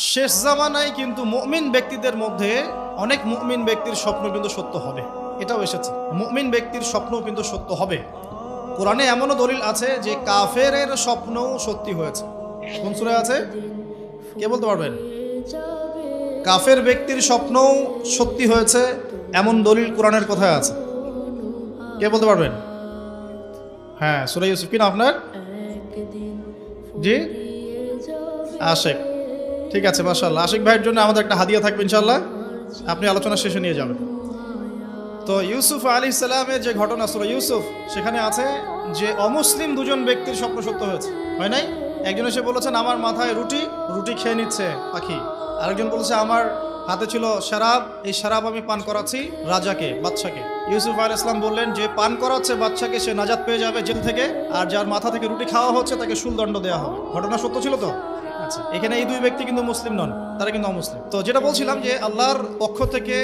শেষ জামানায় কিন্তু মুমিন ব্যক্তিদের মধ্যে অনেক মুমিন ব্যক্তির স্বপ্ন কিন্তু সত্য হবে, এটাও এসেছে। মুমিন ব্যক্তির স্বপ্ন কিন্তু সত্য হবে। কোরআনে এমনও দলিল আছে যে কাফেরের স্বপ্নও সত্যি হয়েছে। কোন সূরায় আছে কে বলতে পারবেন? কাফের ব্যক্তির স্বপ্নও সত্যি হয়েছে এমন দলিল কোরআনের কোথায় আছে? কে বলতে পারবেন? হ্যাঁ, সূরা ইউসুফ। কিনা আপনার? জি, আশিক। ঠিক আছে, মাশাআল্লাহ। আশিক ভাইয়ের জন্য আমাদের একটা হাদিয়া থাকবে ইনশাআল্লাহ, আপনি আলোচনা শেষে নিয়ে যাবেন। তো ইউসুফ আলাইহিস সালামের যে ঘটনা সূরা ইউসুফ, সেখানে আছে যে অমুসলিম দুজন ব্যক্তির স্বপ্ন সত্য হয়েছে, হয় নাই? একজন এসে বলেছেন আমার মাথায় রুটি রুটি খেয়ে নিচ্ছে পাখি। আরেকজন বলেছে আমার হাতে ছিল শরাব, এই শরাব আমি পান করাচ্ছি রাজাকে, বাদশাকে। ইউসুফ আলাইহিস সালাম বললেন যে পান করাচ্ছে বাদশাকে সে নাজাত পেয়ে যাবে জেল থেকে, আর যার মাথা থেকে রুটি খাওয়া হচ্ছে তাকে শুলদণ্ড দেওয়া হবে। ঘটনা সত্য ছিল তো? আচ্ছা, এখানে এই দুই ব্যক্তি কিন্তু মুসলিম নন, তারা কিন্তু অমুসলিম। তো যেটা বলছিলাম যে আল্লাহর পক্ষ থেকে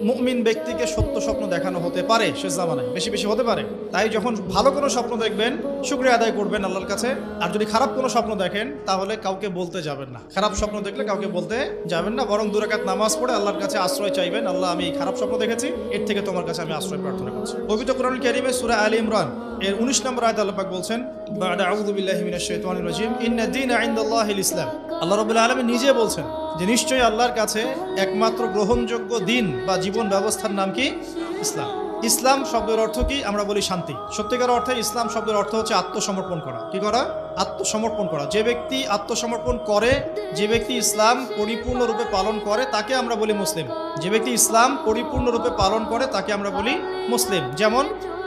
মুমিন ব্যক্তিকে সত্য স্বপ্ন দেখানো হতে পারে শেষ জামানায়, বেশি বেশি হতে পারে। তাই যখন ভালো কোনো স্বপ্ন দেখবেন শুকরিয়া আদায় করবেন আল্লাহর কাছে। আর যদি খারাপ কোনো স্বপ্ন দেখেন তাহলে কাউকে বলতে যাবেন না। খারাপ স্বপ্ন দেখলে কাউকে বলতে যাবেন না, বরং 2 রাকাত নামাজ পড়ে আল্লাহর কাছে আশ্রয় চাইবেন। আল্লাহ, আমি এই খারাপ স্বপ্ন দেখেছি, এর থেকে তোমার কাছে আমি আশ্রয় প্রার্থনা করছি। পবিত্র কোরআনুল কারীমে সূরা আলে ইমরান এর 19 নম্বর আয়াতে আল্লাহ পাক বলছেন, বা'দা আউযু বিল্লাহি মিনাশ শাইতানির রাজীম, ইন্না দীনা ইনদাল্লাহিল ইসলাম। আল্লাহ রাব্বুল আলামিন নিজে বলছেন যে নিশ্চয়ই আল্লাহর কাছে একমাত্র গ্রহণযোগ্য দিন বা জীবন ব্যবস্থার নাম কি? ইসলাম। ইসলাম শব্দের অর্থ কি? আমরা বলি শান্তি। সত্যিকার অর্থে ইসলাম শব্দের অর্থ হচ্ছে আত্মসমর্পণ করা। কি করা? আত্মসমর্পণ করা। যে ব্যক্তি আত্মসমর্পণ করে, যে ব্যক্তি ইসলাম পরিপূর্ণরূপে পালন করে, তাকে আমরা বলি মুসলিম। যে ব্যক্তি ইসলাম পরিপূর্ণরূপে পালন করে তাকে আমরা বলি মুসলিম। যেমন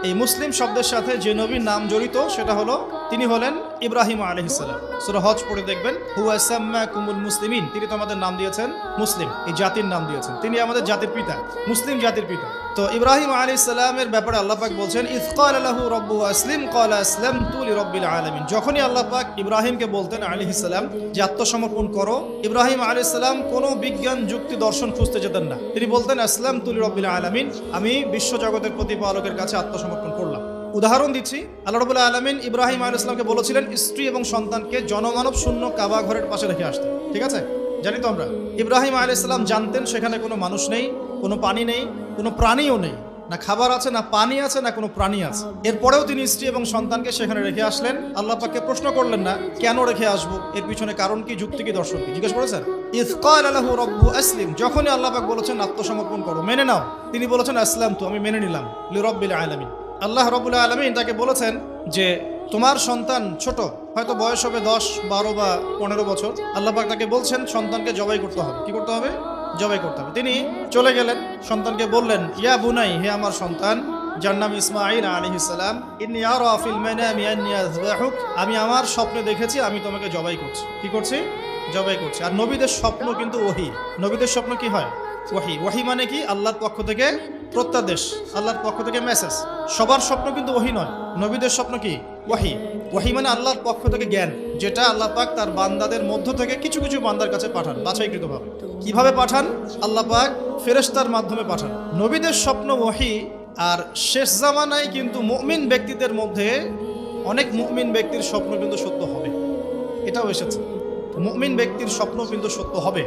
এই মুসলিম শব্দের সাথে যে নবীর নাম জড়িত সেটা হলো, তিনি হলেন ইব্রাহিম আলাইহিস সালাম। সূরা হজ পড়ে দেখবেন, হুয়া সাম্মাকুমুল মুসলিমিন, তিনি তো আমাদের নাম দিয়েছেন মুসলিম, এই জাতির নাম দিয়েছেন। তিনি আমাদের জাতির পিতা, মুসলিম জাতির পিতা। তো ইব্রাহিম আলাইহিস সালামের ব্যাপারে আল্লাহ পাক বলছেন, ইয ক্বালা লাহু রাব্বুহু আসলিম ক্বালা আসলামতু লিরাব্বিল আলামিন। যখনই আল্লাহ পাক ইব্রাহিমকে বলতেন আলাইহিস সালাম যে আত্মসমর্পণ করো, ইব্রাহিম আলাইহিস সালাম কোনো বিজ্ঞান যুক্তি দর্শন খুঁজতে যেতেন না। তিনি বলতেন আসলামতু লিরাব্বিল আলামিন, আমি বিশ্বজগতের প্রতিপালকের কাছে আত্মসমর্পণ করলাম। উদাহরণ দিচ্ছি, আল্লাহ রাব্বুল আলামিন ইব্রাহিম আলাইহিস সালামকে বলেছিলেন স্ত্রী এবং সন্তানকে জনমানব শূন্য কাবা ঘরের পাশে রেখে আসতে। ঠিক আছে, জানি তো আমরা। ইব্রাহিম আলাইহিস সালাম জানতেন সেখানে কোনো মানুষ নেই, কোনো পানি নেই, কোনো প্রাণীও নেই, না খাবার আছে, না পানি আছে, না কোনো প্রাণী আছে। এরপরেও তিনি স্ত্রী এবং সন্তানকে সেখানে রেখে আসলেন। আল্লাহ পাককে প্রশ্ন করলেন না কেন রেখে আসবো, এর পিছনে কারণ কি, যুক্তি কি, দর্শন কি, জিজ্ঞেস করেছেন? ইয ক্বালা লাহু রাব্বুহু আসলিম, যখনই আল্লাহ পাক বলেছেন আত্মসমর্পণ করো, মেনে নাও, তিনি বলেছেন আসলামতু, আমি মেনে নিলাম, লিরাব্বিল আলামিন। আল্লাহ রাব্বুল আলামিন তাকে বলেছেন যে তোমার সন্তান ছোট, হয়তো বয়স হবে 10, 12 বা 15 বছর। আল্লাহ পাক তাকে বলছেন সন্তানকে জবাই করতে হবে। কি করতে হবে? জবাই করতে হবে। তিনি চলে গেলেন, সন্তানকে বললেন, ইয়া বুনাই, হে আমার সন্তান, যার নাম ইসমাঈল আলাইহিস সালাম, ইন্নী আরা ফিল মানামি আন্নী আযবাহুক, আমি আমার স্বপ্নে দেখেছি আমি তোমাকে জবাই করছি। কি করছি? জবাই করছি। আর নবীদের স্বপ্ন কিন্তু ওহী। নবীদের স্বপ্ন কি হয়? ওহী। ওহী মানে কি? আল্লাহর পক্ষ থেকে প্রত্যাদেশ, আল্লাহর পক্ষ থেকে মেসেজ। সবার স্বপ্ন কিন্তু ওহী নয়। নবীদের স্বপ্ন কি? ওহী। ওহী মানে আল্লাহর পক্ষ থেকে জ্ঞান, যেটা আল্লাহ পাক তার বান্দাদের মধ্য থেকে কিছু কিছু বান্দার কাছে পাঠান বাছাইকৃতভাবে। কিভাবে পাঠান? আল্লাহ পাক ফেরেশতার মাধ্যমে পাঠান। নবীদের স্বপ্ন ওহী। আর শেষ জামানায় কিন্তু মুমিন ব্যক্তিদের মধ্যে অনেক মুমিন ব্যক্তির স্বপ্ন কিন্তু সত্য হবে, এটাও এসেছে। মুমিন ব্যক্তির স্বপ্ন কিন্তু সত্য হবে।